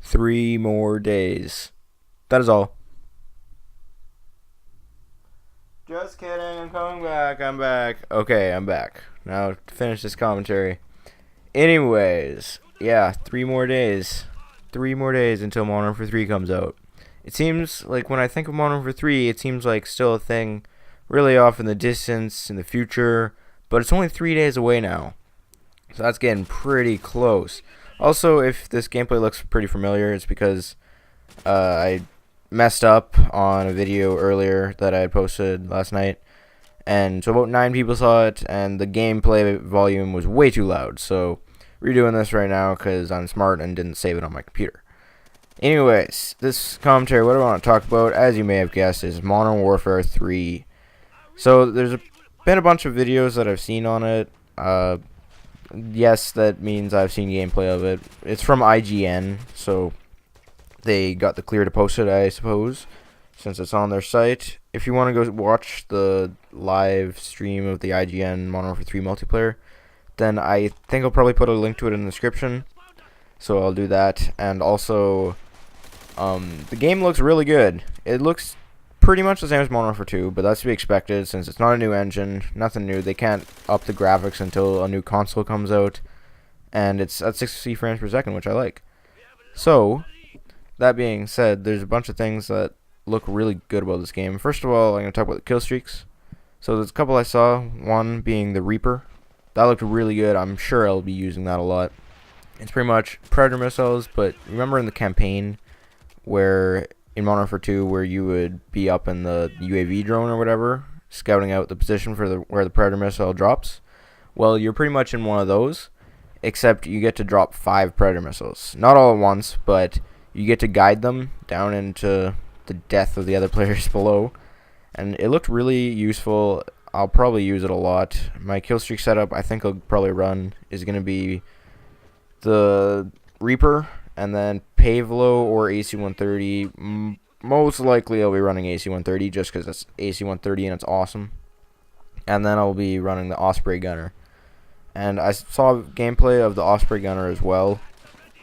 3 more days. That is all. Just kidding, I'm coming back, I'm back. Okay, I'm back. Now to finish this commentary. Anyways, yeah, 3 more days. 3 more days until Modern Warfare 3 comes out. It seems like when I think of Modern Warfare 3, it seems like still a thing really off in the distance, in the future, but it's only 3 days away now. So that's getting pretty close. Also, if this gameplay looks pretty familiar, it's because I messed up on a video earlier that I had posted last night. And so about 9 people saw it, and the gameplay volume was way too loud. So redoing this right now because I'm smart and didn't save it on my computer. Anyways, this commentary, what I want to talk about, as you may have guessed, is Modern Warfare 3. So there's been a bunch of videos that I've seen on it. Yes, that means I've seen gameplay of it. It's from IGN, so they got the clear to post it, I suppose, since it's on their site. If you want to go watch the live stream of the IGN Modern Warfare 3 multiplayer, then I think I'll probably put a link to it in the description. So I'll do that. And also, the game looks really good. It looks pretty much the same as Modern Warfare 2, but that's to be expected since it's not a new engine, nothing new. They can't up the graphics until a new console comes out, and it's at 60 frames per second, which I like. So, that being said, there's a bunch of things that look really good about this game. First of all, I'm going to talk about the kill streaks. So there's a couple I saw, one being the Reaper. That looked really good. I'm sure I'll be using that a lot. It's pretty much Predator missiles, but remember in the campaign where in Modern Warfare 2 where you would be up in the UAV drone or whatever, scouting out the position for where the Predator missile drops? Well, you're pretty much in one of those, except you get to drop 5 Predator missiles. Not all at once, but you get to guide them down into the death of the other players below. And it looked really useful. I'll probably use it a lot. My kill streak setup I think I'll probably run is going to be the Reaper, and then Pavlo or AC-130. Most likely I'll be running AC-130 just because it's AC-130 and it's awesome. And then I'll be running the Osprey Gunner. And I saw gameplay of the Osprey Gunner as well.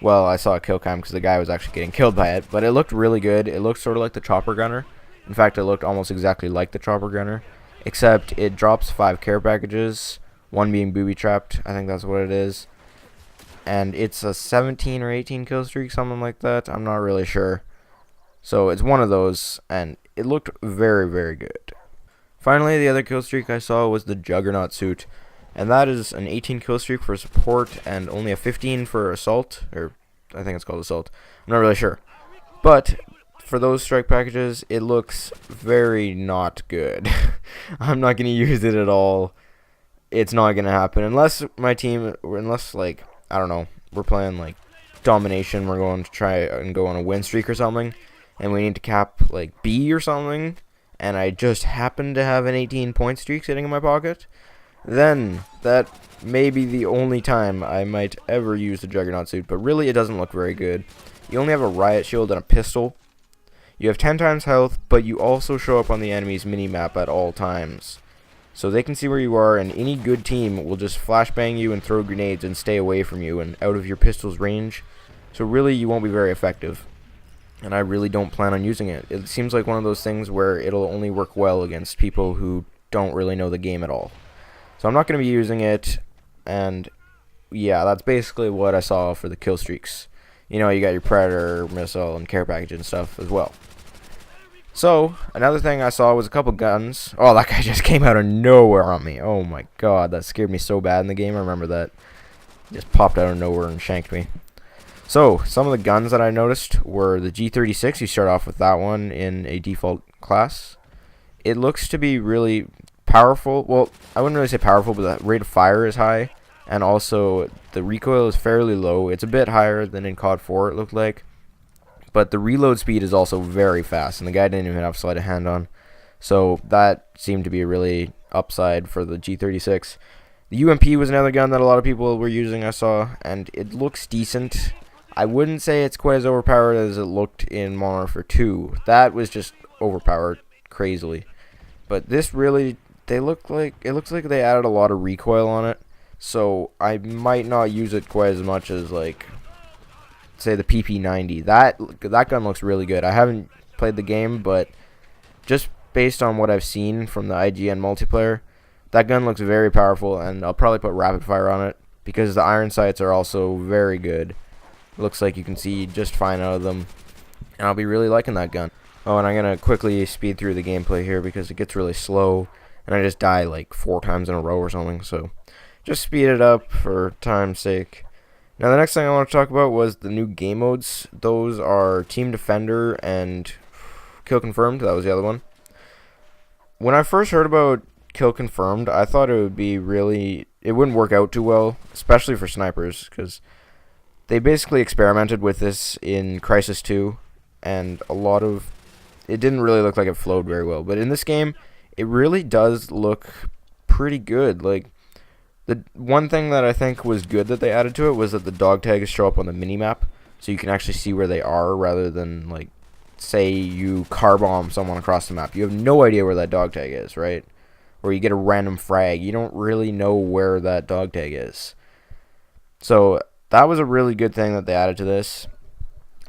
Well, I saw a kill cam because the guy was actually getting killed by it. But it looked really good. It looked sort of like the Chopper Gunner. In fact, it looked almost exactly like the Chopper Gunner. Except it drops 5 care packages. One being booby-trapped. I think that's what it is. And it's a 17 or 18 kill streak, something like that. I'm not really sure. So it's one of those, and it looked very, very good. Finally, the other kill streak I saw was the Juggernaut suit. And that is an 18 kill streak for support and only a 15 for assault. Or I think it's called assault. I'm not really sure. But for those strike packages, it looks very not good. I'm not going to use it at all. It's not going to happen. Unless my team, like, I don't know, we're playing like domination, we're going to try and go on a win streak or something, and we need to cap like B or something, and I just happen to have an 18 point streak sitting in my pocket, then that may be the only time I might ever use the Juggernaut suit. But really it doesn't look very good. You only have a riot shield and a pistol. You have 10 times health, but you also show up on the enemy's mini-map at all times. So they can see where you are, and any good team will just flashbang you and throw grenades and stay away from you and out of your pistol's range. So really, you won't be very effective. And I really don't plan on using it. It seems like one of those things where it'll only work well against people who don't really know the game at all. So I'm not going to be using it, and yeah, that's basically what I saw for the kill streaks. You know, you got your Predator missile and care package and stuff as well. So, another thing I saw was a couple guns. Oh, that guy just came out of nowhere on me. Oh my god, that scared me so bad in the game. I remember that. Just popped out of nowhere and shanked me. So, some of the guns that I noticed were the G36. You start off with that one in a default class. It looks to be really powerful. Well, I wouldn't really say powerful, but the rate of fire is high. And also, the recoil is fairly low. It's a bit higher than in COD 4, it looked like. But the reload speed is also very fast, and the guy didn't even have sleight of hand on. So that seemed to be a really upside for the G36. The UMP was another gun that a lot of people were using, I saw, and it looks decent. I wouldn't say it's quite as overpowered as it looked in Modern Warfare 2. That was just overpowered crazily. But this really, it looks like they added a lot of recoil on it. So I might not use it quite as much as like say the PP90. That gun looks really good. I haven't played the game, but just based on what I've seen from the IGN multiplayer, that gun looks very powerful, and I'll probably put rapid fire on it because the iron sights are also very good. It looks like you can see just fine out of them, and I'll be really liking that gun. Oh, and I'm going to quickly speed through the gameplay here because it gets really slow, and I just die like 4 times in a row or something, so just speed it up for time's sake. Now, the next thing I want to talk about was the new game modes. Those are Team Defender and Kill Confirmed. That was the other one. When I first heard about Kill Confirmed, I thought it wouldn't work out too well, especially for snipers, because they basically experimented with this in Crisis 2, and it didn't really look like it flowed very well. But in this game, it really does look pretty good. Like, the one thing that I think was good that they added to it was that the dog tags show up on the minimap, so you can actually see where they are rather than, like, say you car bomb someone across the map. You have no idea where that dog tag is, right? Or you get a random frag. You don't really know where that dog tag is. So that was a really good thing that they added to this,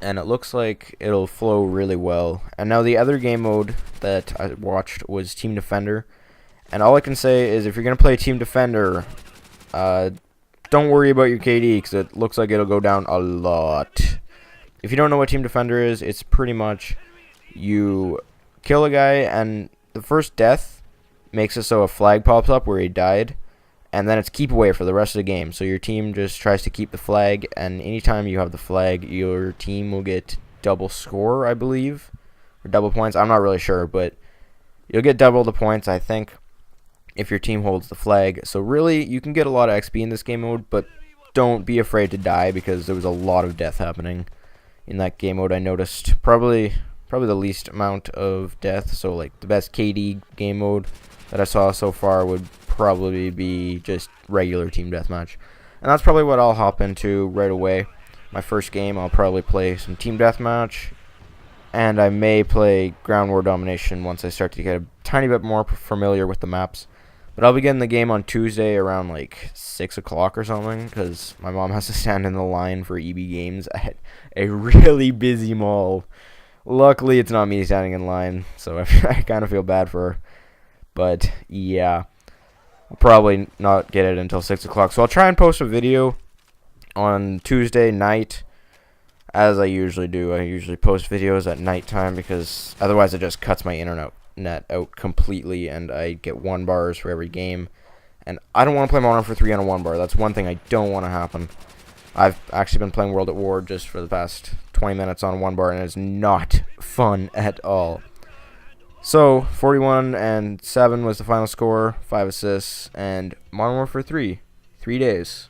and it looks like it'll flow really well. And now the other game mode that I watched was Team Defender, and all I can say is if you're going to play Team Defender, don't worry about your KD because it looks like it'll go down a lot. If you don't know what Team Defender is, it's pretty much you kill a guy and the first death makes it so a flag pops up where he died, and then it's keep away for the rest of the game. So your team just tries to keep the flag, and anytime you have the flag, your team will get double score, I believe, or double points. I'm not really sure, but you'll get double the points, I think, if your team holds the flag. So really, you can get a lot of XP in this game mode, but don't be afraid to die because there was a lot of death happening in that game mode. I noticed probably the least amount of death. So like the best KD game mode that I saw so far would probably be just regular team deathmatch, and that's probably what I'll hop into right away. My first game, I'll probably play some team deathmatch, and I may play ground war domination once I start to get a tiny bit more familiar with the maps. But I'll be getting the game on Tuesday around like 6 o'clock or something, because my mom has to stand in the line for EB Games at a really busy mall. Luckily, it's not me standing in line, so I kind of feel bad for her. But yeah, I'll probably not get it until 6 o'clock. So I'll try and post a video on Tuesday night, as I usually do. I usually post videos at nighttime because otherwise it just cuts my internet out completely, and I get 1 bars for every game. And I don't want to play Modern for 3 on a 1 bar. That's one thing I don't want to happen. I've actually been playing World at War just for the past 20 minutes on 1 bar, and it's not fun at all. So 41-7 was the final score, 5 assists, and Modern Warfare 3, 3 days.